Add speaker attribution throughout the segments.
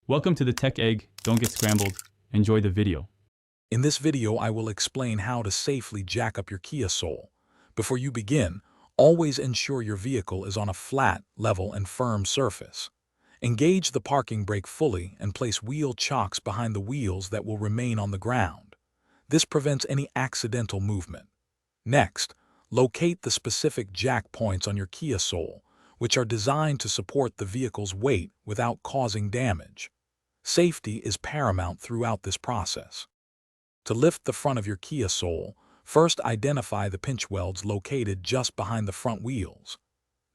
Speaker 1: Welcome to the Tech Egg. Don't get scrambled. Enjoy the video.
Speaker 2: In this video, I will explain how to safely jack up your Kia Soul. Before you begin, always ensure your vehicle is on a flat, level, and firm surface. Engage the parking brake fully and place wheel chocks behind the wheels that will remain on the ground. This prevents any accidental movement. Next, locate the specific jack points on your Kia Soul, which are designed to support the vehicle's weight without causing damage. Safety is paramount throughout this process. To lift the front of your Kia Soul, first identify the pinch welds located just behind the front wheels.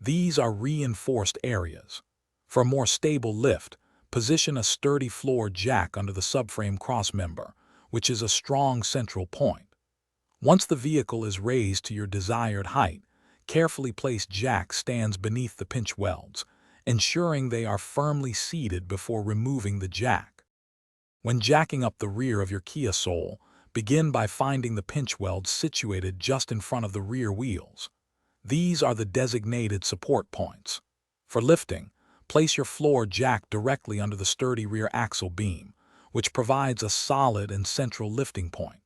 Speaker 2: These are reinforced areas. For a more stable lift, position a sturdy floor jack under the subframe crossmember, which is a strong central point. Once the vehicle is raised to your desired height, carefully place jack stands beneath the pinch welds, ensuring they are firmly seated before removing the jack. When jacking up the rear of your Kia Soul, begin by finding the pinch welds situated just in front of the rear wheels. These are the designated support points. For lifting, place your floor jack directly under the sturdy rear axle beam, which provides a solid and central lifting point.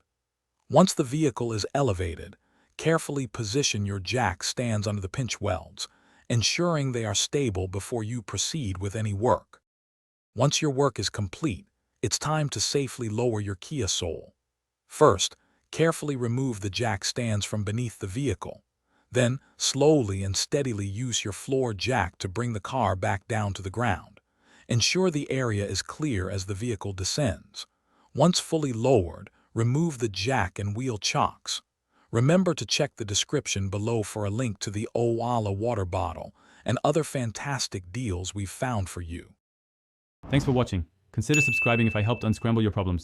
Speaker 2: Once the vehicle is elevated, carefully position your jack stands under the pinch welds, ensuring they are stable before you proceed with any work. Once your work is complete, it's time to safely lower your Kia Soul. First, carefully remove the jack stands from beneath the vehicle. Then, slowly and steadily use your floor jack to bring the car back down to the ground. Ensure the area is clear as the vehicle descends. Once fully lowered, remove the jack and wheel chocks. Remember to check the description below for a link to the Owala water bottle and other fantastic deals we've found for you.
Speaker 1: Thanks for watching. Consider subscribing if I helped unscramble your problems.